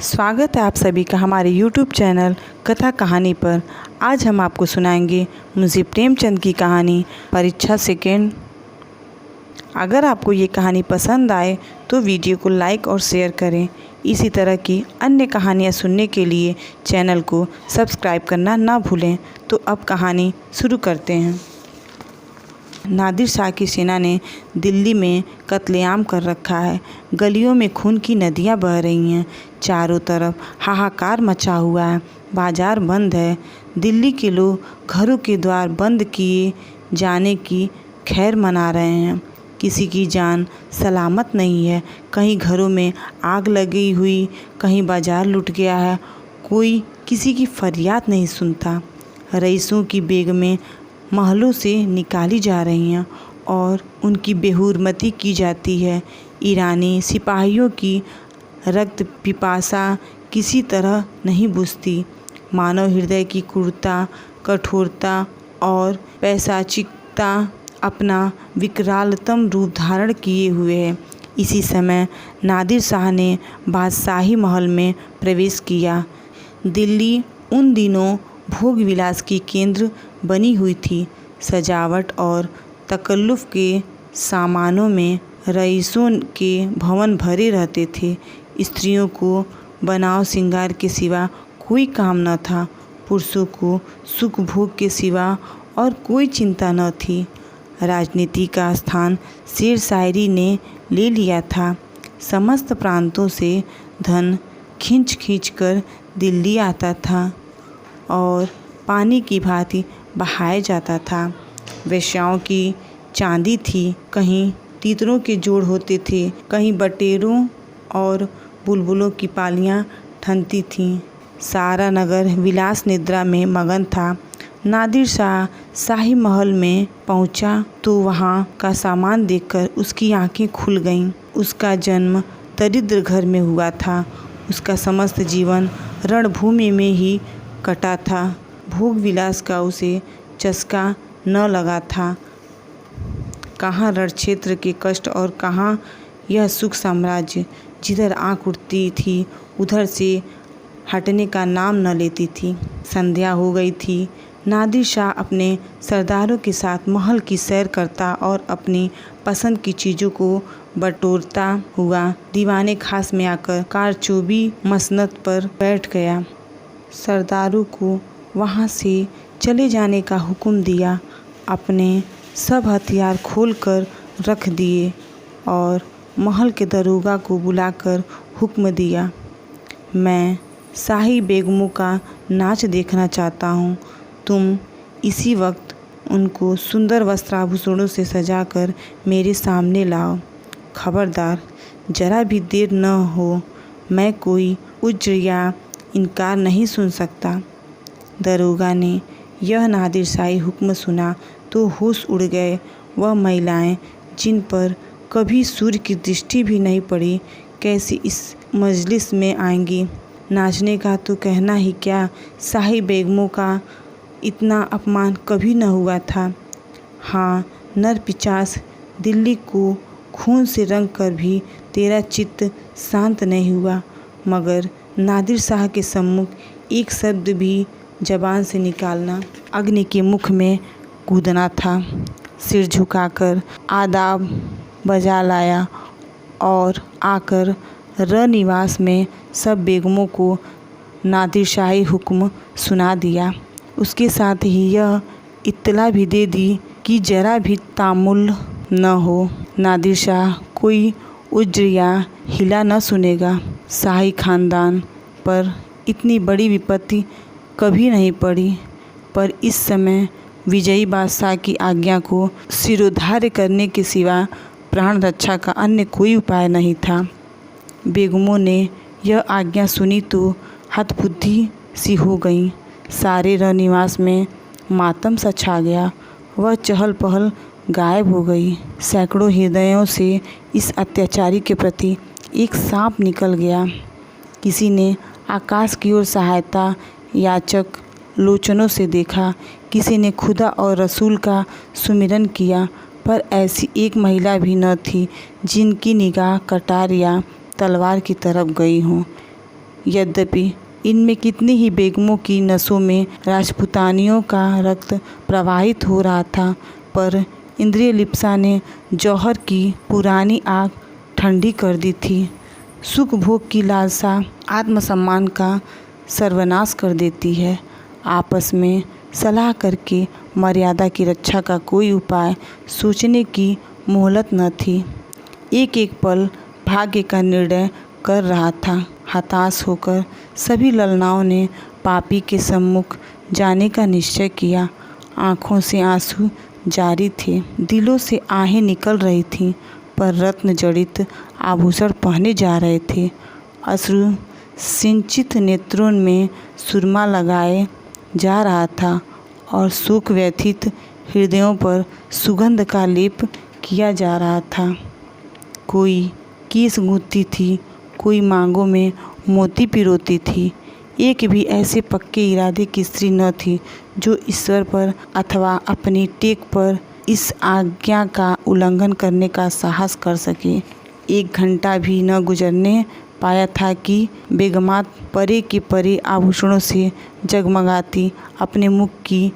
स्वागत है आप सभी का हमारे YouTube चैनल कथा कहानी पर। आज हम आपको सुनाएंगे मुंशी प्रेमचंद की कहानी परीक्षा सेकेंड। अगर आपको ये कहानी पसंद आए तो वीडियो को लाइक और शेयर करें। इसी तरह की अन्य कहानियाँ सुनने के लिए चैनल को सब्सक्राइब करना ना भूलें। तो अब कहानी शुरू करते हैं। नादिर शाह की सेना ने दिल्ली में कत्लेआम कर रखा है। गलियों में खून की नदियां बह रही हैं। चारों तरफ हाहाकार मचा हुआ है। बाजार बंद है। दिल्ली के लोग घरों के द्वार बंद किए जाने की खैर मना रहे हैं। किसी की जान सलामत नहीं है। कहीं घरों में आग लगी हुई, कहीं बाजार लुट गया है। कोई किसी की फरियाद नहीं सुनता। रईसों की बेगमें महलों से निकाली जा रही हैं और उनकी बेहुरमती की जाती है। ईरानी सिपाहियों की रक्त पिपासा किसी तरह नहीं बुझती। मानव हृदय की क्रूरता, कठोरता और पैशाचिकता अपना विकरालतम रूप धारण किए हुए है। इसी समय नादिर शाह ने बादशाही महल में प्रवेश किया। दिल्ली उन दिनों भोग विलास की केंद्र बनी हुई थी। सजावट और तकल्लुफ़ के सामानों में रईसों के भवन भरे रहते थे। स्त्रियों को बनाव श्रृंगार के सिवा कोई काम न था। पुरुषों को सुख भोग के सिवा और कोई चिंता न थी। राजनीति का स्थान शेर शायरी ने ले लिया था। समस्त प्रांतों से धन खींच खींच कर दिल्ली आता था और पानी की भांति बहाया जाता था। वेश्याओं की चांदी थी। कहीं तीतरों के जोड़ होते थे, कहीं बटेरों और बुलबुलों की पालियां ठनती थीं। सारा नगर विलास निद्रा में मगन था। नादिर शाह शाही महल में पहुंचा तो वहां का सामान देखकर उसकी आंखें खुल गईं। उसका जन्म दरिद्र घर में हुआ था। उसका समस्त जीवन रणभूमि में ही कटा था। भोग विलास का उसे चस्का न लगा था। कहाँ रण क्षेत्र के कष्ट और कहाँ यह सुख साम्राज्य। जिधर आँख उठती थी उधर से हटने का नाम न लेती थी। संध्या हो गई थी। नादिर शाह अपने सरदारों के साथ महल की सैर करता और अपनी पसंद की चीज़ों को बटोरता हुआ दीवाने खास में आकर कारचोबी मसनद पर बैठ गया। सरदारों को वहाँ से चले जाने का हुक्म दिया। अपने सब हथियार खोलकर रख दिए और महल के दरोगा को बुलाकर हुक्म दिया, मैं शाही बेगमों का नाच देखना चाहता हूँ। तुम इसी वक्त उनको सुंदर वस्त्राभूषणों से सजाकर मेरे सामने लाओ। खबरदार, जरा भी देर न हो। मैं कोई उज्र या इनकार नहीं सुन सकता। दरोगा ने यह नादिर शाही हुक्म सुना तो होश उड़ गए। वह महिलाएं जिन पर कभी सूर्य की दृष्टि भी नहीं पड़ी, कैसे इस मजलिस में आएंगी। नाचने का तो कहना ही क्या, शाही बेगमों का इतना अपमान कभी न हुआ था। हाँ, नर पिचास दिल्ली को खून से रंग कर भी तेरा चित्त शांत नहीं हुआ। मगर नादिर शाह के सम्मुख एक शब्द भी जबान से निकालना अग्नि के मुख में कूदना था। सिर झुकाकर आदाब बजा लाया और आकर रनिवास में सब बेगमों को नादिर शाही हुक्म सुना दिया। उसके साथ ही यह इत्तला भी दे दी कि जरा भी तामुल न हो। नादिर शाह कोई उज्र या हिला न सुनेगा। शाही खानदान पर इतनी बड़ी विपत्ति कभी नहीं पड़ी, पर इस समय विजयी बादशाह की आज्ञा को शिरोधार्य करने के सिवा प्राण रक्षा का अन्य कोई उपाय नहीं था। बेगमों ने यह आज्ञा सुनी तो हतबुद्धि सी हो गईं। सारे रनिवास में मातम सा छा गया। वह चहल पहल गायब हो गई। सैकड़ों हृदयों से इस अत्याचारी के प्रति एक सांप निकल गया। किसी ने आकाश की ओर सहायता याचक लोचनों से देखा, किसी ने खुदा और रसूल का सुमिरन किया, पर ऐसी एक महिला भी न थी जिनकी निगाह कटार या तलवार की तरफ गई हो। यद्यपि इनमें कितनी ही बेगमों की नसों में राजपूतानियों का रक्त प्रवाहित हो रहा था, पर इंद्रियलिप्सा ने जौहर की पुरानी आग ठंडी कर दी थी। सुख भोग की लालसा आत्मसम्मान का सर्वनाश कर देती है। आपस में सलाह करके मर्यादा की रक्षा का कोई उपाय सोचने की मोहलत न थी। एक एक पल भाग्य का निर्णय कर रहा था। हताश होकर सभी ललनाओं ने पापी के सम्मुख जाने का निश्चय किया। आँखों से आंसू जारी थे, दिलों से आहें निकल रही थीं, पर रत्न जड़ित आभूषण पहने जा रहे थे। अश्रु सिंचित नेत्रों में सुरमा लगाए जा रहा था और शोक व्यथित हृदयों पर सुगंध का लेप किया जा रहा था। कोई केस गूंथती थी, कोई मांगों में मोती पिरोती थी। एक भी ऐसे पक्के इरादे की स्त्री न थी जो ईश्वर पर अथवा अपनी टेक पर इस आज्ञा का उल्लंघन करने का साहस कर सके। 1 घंटा भी न गुजरने पाया था कि बेगमात परे के परे आभूषणों से जगमगाती अपने मुख की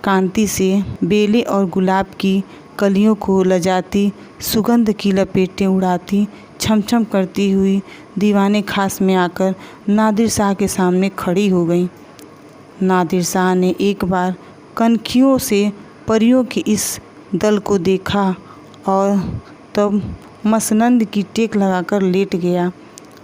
कांति से बेले और गुलाब की कलियों को लजाती सुगंध की लपेटें उड़ाती छमछम करती हुई दीवाने खास में आकर नादिर शाह के सामने खड़ी हो गई। नादिर शाह ने एक बार कनखियों से परियों के इस दल को देखा और तब मसनंद की टेक लगाकर लेट गया।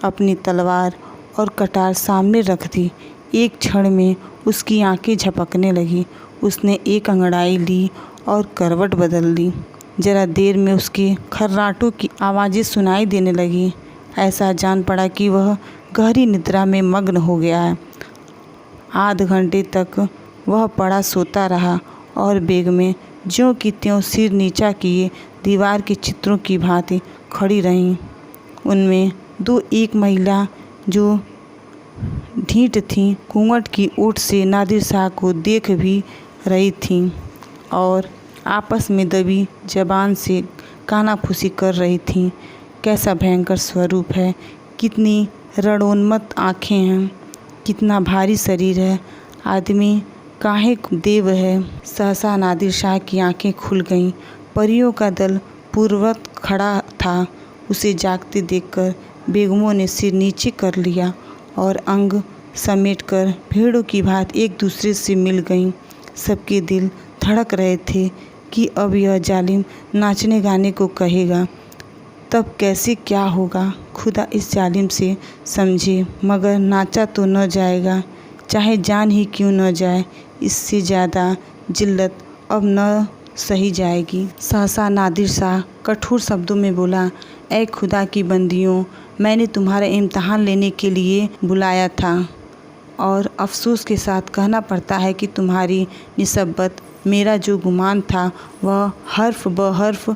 अपनी तलवार और कटार सामने रख दी। एक क्षण में उसकी आंखें झपकने लगी। उसने एक अंगड़ाई ली और करवट बदल ली। जरा देर में उसके खर्राटों की आवाज़ें सुनाई देने लगी। ऐसा जान पड़ा कि वह गहरी निद्रा में मग्न हो गया है। आध घंटे तक वह पड़ा सोता रहा और बेगमें ज्यों की त्यों सिर नीचा किए दीवार के चित्रों की भांति खड़ी रहीं। उनमें 2 एक महिला जो ढीठ थीं, घूंघट की ओट से नादिर शाह को देख भी रही थीं और आपस में दबी जबान से कानाफूसी कर रही थीं। कैसा भयंकर स्वरूप है, कितनी रणोन्मत्त आँखें हैं, कितना भारी शरीर है, आदमी काहे देव है। सहसा नादिर शाह की आंखें खुल गईं। परियों का दल पूर्ववत खड़ा था। उसे जागते देखकर बेगमों ने सिर नीचे कर लिया और अंग समेटकर भेड़ों की भांति एक दूसरे से मिल गईं। सबके दिल धड़क रहे थे कि अब यह जालिम नाचने गाने को कहेगा, तब कैसे क्या होगा। खुदा इस जालिम से समझे, मगर नाचा तो न जाएगा, चाहे जान ही क्यों न जाए। इससे ज़्यादा जिल्लत अब न सही जाएगी। सहसा नादिर शाह कठोर शब्दों में बोला, ऐ खुदा की बंदियों, मैंने तुम्हारा इम्तहान लेने के लिए बुलाया था और अफसोस के साथ कहना पड़ता है कि तुम्हारी निस्बत मेरा जो गुमान था वह हर्फ ब हर्फ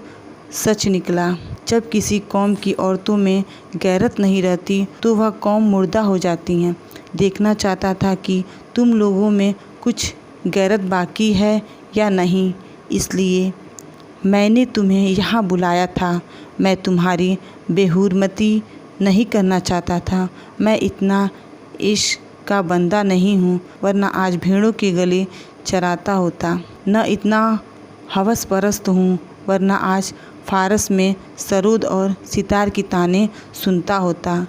सच निकला। जब किसी कौम की औरतों में गैरत नहीं रहती तो वह कौम मुर्दा हो जाती हैं। देखना चाहता था कि तुम लोगों में कुछ गैरत बाकी है या नहीं, इसलिए मैंने तुम्हें यहाँ बुलाया था। मैं तुम्हारी बेहुरमती नहीं करना चाहता था। मैं इतना इश्क का बंदा नहीं हूँ, वरना आज भेड़ों के गले चराता होता। न इतना हवस परस्त हूँ, वरना आज फारस में सरोद और सितार की ताने सुनता होता,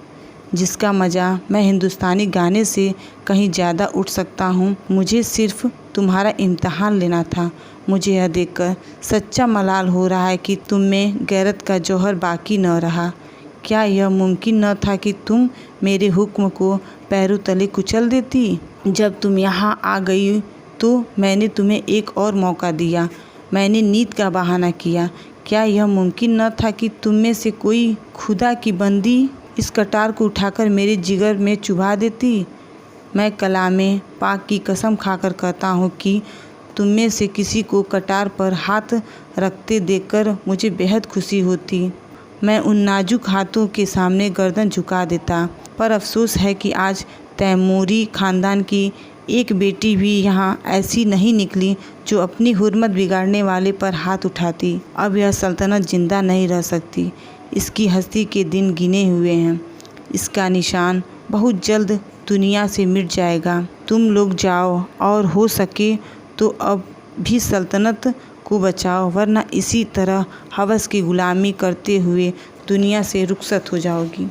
जिसका मज़ा मैं हिंदुस्तानी गाने से कहीं ज़्यादा उठ सकता हूँ। मुझे सिर्फ तुम्हारा इम्तहान लेना था। मुझे यह देखकर सच्चा मलाल हो रहा है कि तुम में गैरत का जौहर बाकी न रहा। क्या यह मुमकिन न था कि तुम मेरे हुक्म को पैरों तले कुचल देती? जब तुम यहाँ आ गई तो मैंने तुम्हें एक और मौका दिया। मैंने नींद का बहाना किया। क्या यह मुमकिन न था कि तुम में से कोई खुदा की बंदी इस कटार को उठाकर मेरे जिगर में चुभा देती? मैं कलामे पाक की कसम खाकर कहता हूँ कि तुम में से किसी को कटार पर हाथ रखते देखकर मुझे बेहद खुशी होती। मैं उन नाजुक हाथों के सामने गर्दन झुका देता। पर अफसोस है कि आज तैमूरी ख़ानदान की एक बेटी भी यहाँ ऐसी नहीं निकली जो अपनी हुर्मत बिगाड़ने वाले पर हाथ उठाती। अब यह सल्तनत जिंदा नहीं रह सकती। इसकी हस्ती के दिन गिने हुए हैं। इसका निशान बहुत जल्द दुनिया से मिट जाएगा। तुम लोग जाओ और हो सके तो अब भी सल्तनत को बचाओ, वरना इसी तरह हवस की गुलामी करते हुए दुनिया से रुखसत हो जाओगी।